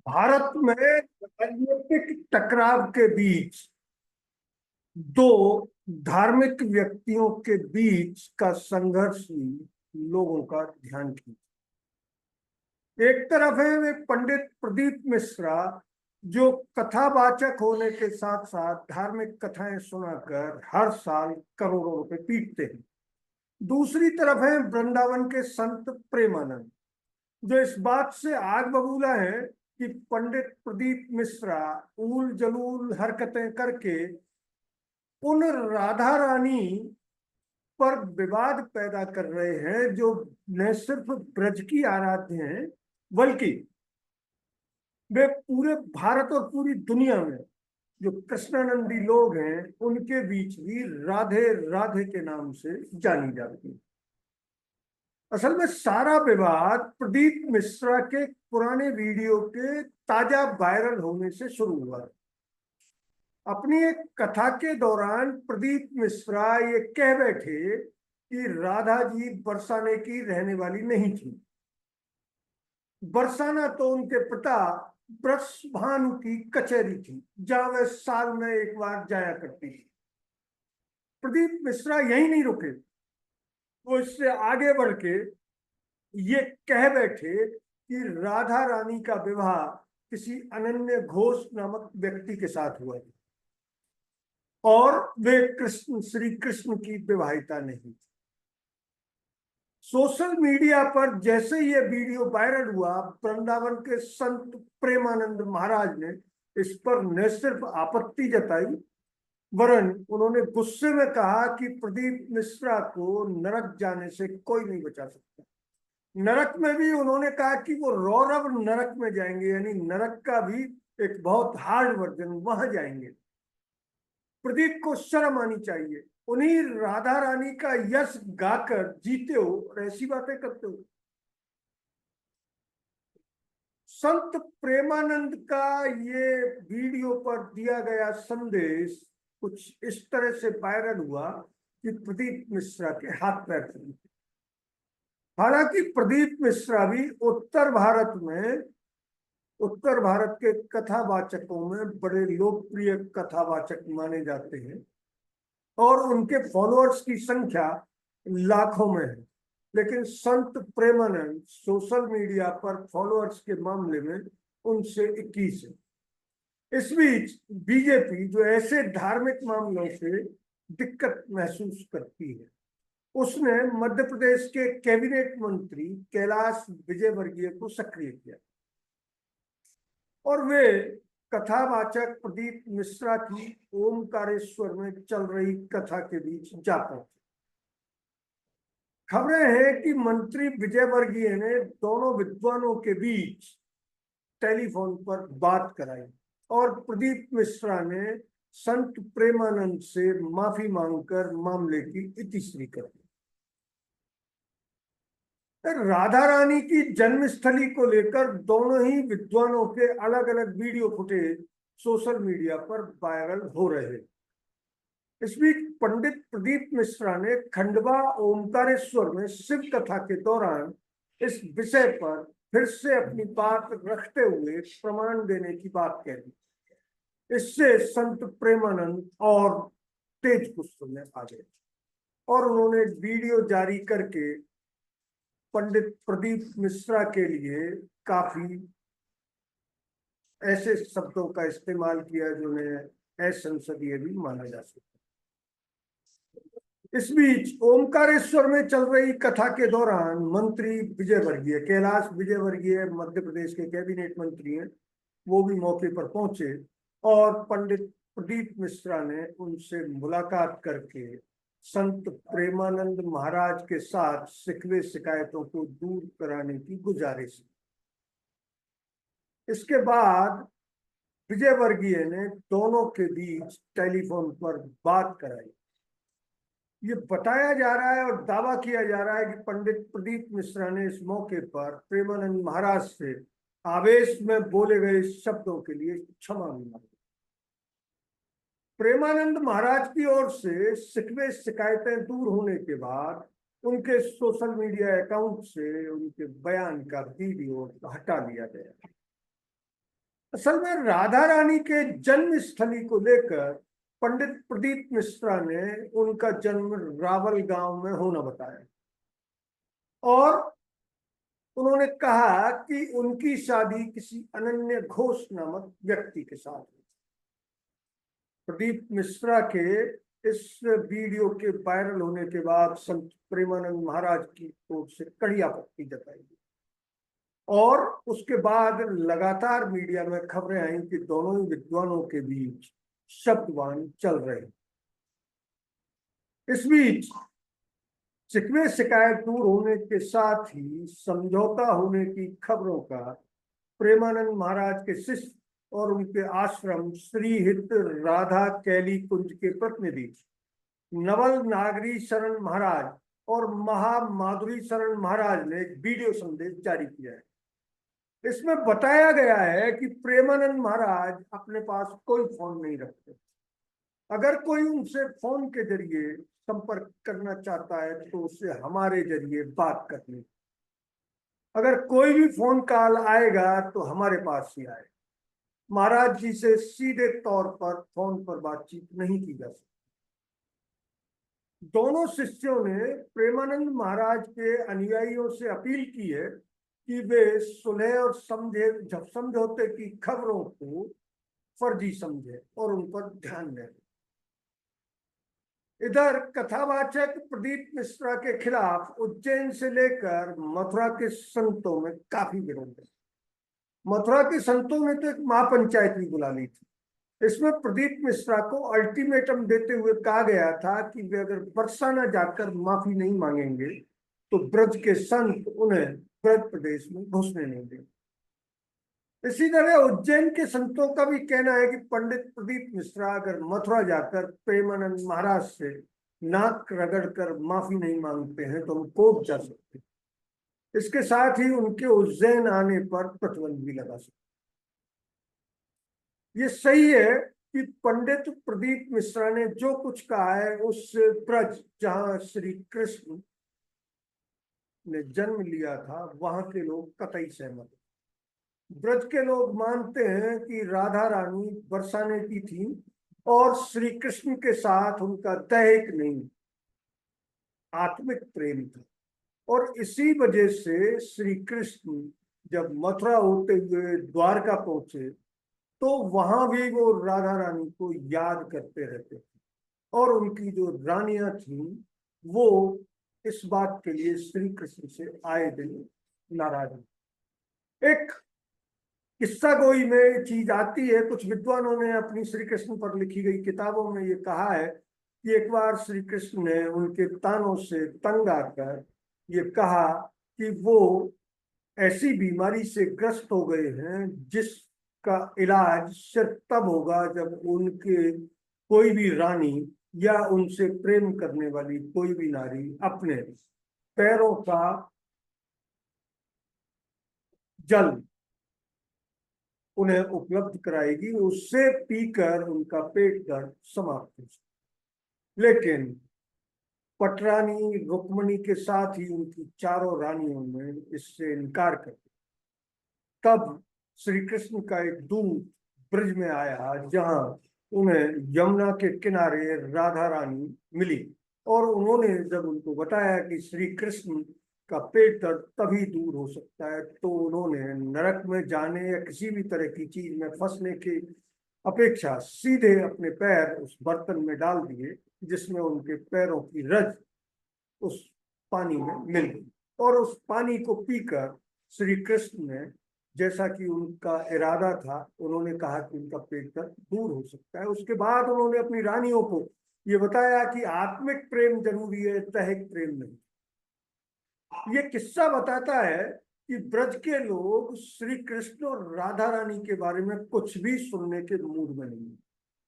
भारत में राजनीतिक टकराव के बीच दो धार्मिक व्यक्तियों के बीच का संघर्ष ही लोगों का ध्यान खींचा। एक तरफ है वे पंडित प्रदीप मिश्रा, जो कथावाचक होने के साथ साथ धार्मिक कथाएं सुनाकर हर साल करोड़ों रुपए पीटते हैं। दूसरी तरफ है वृंदावन के संत प्रेमानंद, जो इस बात से आग बबूला है कि पंडित प्रदीप मिश्रा ऊल जलूल हरकतें करके उन राधा रानी पर विवाद पैदा कर रहे हैं जो न सिर्फ ब्रज की आराध्य हैं, बल्कि वे पूरे भारत और पूरी दुनिया में जो कृष्णानंदी लोग हैं उनके बीच भी राधे राधे के नाम से जानी जाती है। असल में सारा विवाद प्रदीप मिश्रा के पुराने वीडियो के ताजा वायरल होने से शुरू हुआ। अपनी एक कथा के दौरान प्रदीप मिश्रा ये कह बैठे कि राधा जी बरसाने की रहने वाली नहीं थी। बरसाना तो उनके पिता ब्रजभानु की कचहरी थी, जहां वह साल में एक बार जाया करती थी। प्रदीप मिश्रा यही नहीं रुके, वो इससे आगे बढ़ के ये कह बैठे कि राधा रानी का विवाह किसी अनन्य घोष नामक व्यक्ति के साथ हुआ और वे कृष्ण श्री कृष्ण की विवाहिता नहीं थी। सोशल मीडिया पर जैसे ये वीडियो वायरल हुआ, वृंदावन के संत प्रेमानंद महाराज ने इस पर न सिर्फ आपत्ति जताई, वरन उन्होंने गुस्से में कहा कि प्रदीप मिश्रा को नरक जाने से कोई नहीं बचा सकता। नरक में भी उन्होंने कहा कि वो रौरव नरक में जाएंगे, यानी नरक का भी एक बहुत हार्ड वर्जन, वहां जाएंगे। प्रदीप को शर्म आनी चाहिए, उन्हीं राधा रानी का यश गाकर जीते हो और ऐसी बातें करते हो। संत प्रेमानंद का ये वीडियो पर दिया गया संदेश कुछ इस तरह से वायरल हुआ कि प्रदीप मिश्रा के हाथ पैर चले। हालांकि प्रदीप मिश्रा भी उत्तर भारत के कथावाचकों में बड़े लोकप्रिय कथावाचक माने जाते हैं और उनके फॉलोअर्स की संख्या लाखों में है। लेकिन संत प्रेमानंद सोशल मीडिया पर फॉलोअर्स के मामले में उनसे 21 है। इस बीच बीजेपी, जो ऐसे धार्मिक मामलों से दिक्कत महसूस करती है, उसने मध्य प्रदेश के कैबिनेट मंत्री कैलाश विजयवर्गीय को सक्रिय किया और वे कथावाचक प्रदीप मिश्रा की ओमकारेश्वर में चल रही कथा के बीच जा पहुंचे। खबरें हैं कि मंत्री विजयवर्गीय ने दोनों विद्वानों के बीच टेलीफोन पर बात कराई और प्रदीप मिश्रा ने संत प्रेमानंद से माफी मांगकर मामले की इतिश्री कर दी। राधा रानी की जन्मस्थली को लेकर दोनों ही विद्वानों के अलग अलग वीडियो फुटेज सोशल मीडिया पर वायरल हो रहे हैं। इस बीच पंडित प्रदीप मिश्रा ने खंडवा ओमकारेश्वर में शिव कथा के दौरान इस विषय पर फिर से अपनी बात रखते हुए प्रमाण देने की बात कह दी। इससे संत प्रेमानंद और तेज गुस्से में आ गए और उन्होंने वीडियो जारी करके पंडित प्रदीप मिश्रा के लिए काफी ऐसे शब्दों का इस्तेमाल किया जिन्हें असंसदीय भी माना जा सकता है। इस बीच ओमकारेश्वर में चल रही कथा के दौरान मंत्री विजयवर्गीय, कैलाश विजयवर्गीय मध्य प्रदेश के कैबिनेट मंत्री हैं, वो भी मौके पर पहुंचे और पंडित प्रदीप मिश्रा ने उनसे मुलाकात करके संत प्रेमानंद महाराज के साथ शिकवे शिकायतों को दूर कराने की गुजारिश की। इसके बाद विजयवर्गीय ने दोनों के बीच टेलीफोन पर बात कराई। ये बताया जा रहा है और दावा किया जा रहा है कि पंडित प्रदीप मिश्रा ने इस मौके पर प्रेमानंद महाराज से आवेश में बोले गए शब्दों के लिए क्षमा मांगी। प्रेमानंद महाराज की ओर से शिकवे शिकायतें दूर होने के बाद उनके सोशल मीडिया अकाउंट से उनके बयान का वीडियो हटा लिया गया। असल में राधा रानी के जन्म स्थली को लेकर पंडित प्रदीप मिश्रा ने उनका जन्म रावल गांव में होना बताया और उन्होंने कहा कि उनकी शादी किसी अनन्य घोष नामक व्यक्ति के साथ हुई। प्रदीप मिश्रा के इस वीडियो के वायरल होने के बाद संत प्रेमानंद महाराज की ओर से कड़ी आपत्ति जताई गई और उसके बाद लगातार मीडिया में खबरें आई कि दोनों ही विद्वानों के बीच शब्दवान चल रहे हैं। इस बीच शिकवे शिकायत दूर होने के साथ ही समझौता होने की खबरों का प्रेमानंद महाराज के शिष्य और उनके आश्रम श्रीहित राधा कैली कुंज के प्रतिनिधि नवल नागरी शरण महाराज और महामाधुरी शरण महाराज ने एक वीडियो संदेश जारी किया है। इसमें बताया गया है कि प्रेमानंद महाराज अपने पास कोई फोन नहीं रखते। अगर कोई उनसे फोन के जरिए संपर्क करना चाहता है तो उससे हमारे जरिए बात करनी। अगर कोई भी फोन कॉल आएगा तो हमारे पास ही आए। महाराज जी से सीधे तौर पर फोन पर बातचीत नहीं की जा सकती। दोनों शिष्यों ने प्रेमानंद महाराज के अनुयायियों से अपील की है कि वे सुलह और समझौते की खबरों को फर्जी समझे और उन पर ध्यान दें। इधर कथावाचक प्रदीप मिश्रा के खिलाफ उज्जैन से लेकर मथुरा के संतों में काफी विरोध है। मथुरा के संतों ने तो एक महापंचायत भी बुला ली थी। इसमें प्रदीप मिश्रा को अल्टीमेटम देते हुए कहा गया था कि वे अगर बरसाना जाकर माफी नहीं मांगेंगे तो ब्रज के संत उन्हें ब्रज प्रदेश में घुसने नहीं देंगे। इसी तरह उज्जैन के संतों का भी कहना है कि पंडित प्रदीप मिश्रा अगर मथुरा जाकर प्रेमानंद महाराज से नाक रगड़कर माफी नहीं मांगते हैं तो हम कोर्ट जा सकते हैं। इसके साथ ही उनके उज्जैन आने पर प्रतिबंध भी लगा सकते। ये सही है कि पंडित प्रदीप मिश्रा ने जो कुछ कहा है उस ब्रज जहां श्री कृष्ण ने जन्म लिया था वहां के लोग कतई सहमत। ब्रज के लोग मानते हैं कि राधा रानी बरसाने की थी और श्री कृष्ण के साथ उनका दैहिक नहीं आत्मिक प्रेम था और इसी वजह से श्री कृष्ण जब मथुरा होते हुए द्वारका पहुंचे तो वहां भी वो राधा रानी को याद करते रहते थे और उनकी जो रानियां थीं वो इस बात के लिए श्री कृष्ण से आए दिन नाराज। एक किस्सा गोई में चीज आती है। कुछ विद्वानों ने अपनी श्री कृष्ण पर लिखी गई किताबों में ये कहा है कि एक बार श्री कृष्ण ने उनके तानों से तंग आकर ये कहा कि वो ऐसी बीमारी से ग्रस्त हो गए हैं जिसका इलाज सिर्फ तब होगा जब उनके कोई भी रानी या उनसे प्रेम करने वाली कोई भी नारी अपने पैरों का जल उन्हें उपलब्ध कराएगी, उससे पीकर उनका पेट दर्द समाप्त हो जाए। लेकिन पटरानी रुक्मणी के साथ ही उनकी चारों रानियों ने इससे इनकार कर दिया। तब श्री कृष्ण का एक दूत ब्रज में आया जहां उन्हें यमुना के किनारे राधा रानी मिली और उन्होंने जब उनको बताया कि श्री कृष्ण का पेट दर्द तभी दूर हो सकता है तो उन्होंने नरक में जाने या किसी भी तरह की चीज में फंसने की अपेक्षा सीधे अपने पैर उस बर्तन में डाल दिए जिसमें उनके पैरों की रज उस पानी में मिल गई और उस पानी को पीकर श्री कृष्ण ने जैसा कि उनका इरादा था उन्होंने कहा कि उनका पेट दर्द दूर हो सकता है। उसके बाद उन्होंने अपनी रानियों को ये बताया कि आत्मिक प्रेम जरूरी है, दैहिक प्रेम नहीं। ये किस्सा बताता है कि ब्रज के लोग श्री कृष्ण और राधा रानी के बारे में कुछ भी सुनने के मूड में नहीं।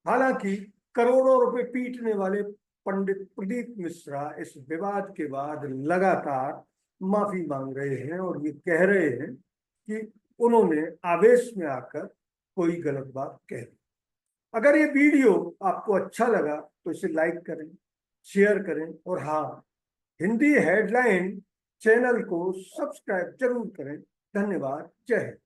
हालांकि करोड़ों रुपए पीटने वाले पंडित प्रदीप मिश्रा इस विवाद के बाद लगातार माफी मांग रहे हैं और ये कह रहे हैं कि उन्होंने आवेश में आकर कोई गलत बात कह दी। अगर ये वीडियो आपको अच्छा लगा तो इसे लाइक करें, शेयर करें और हाँ, हिंदी हेडलाइन चैनल को सब्सक्राइब जरूर करें। धन्यवाद। जय हिंद।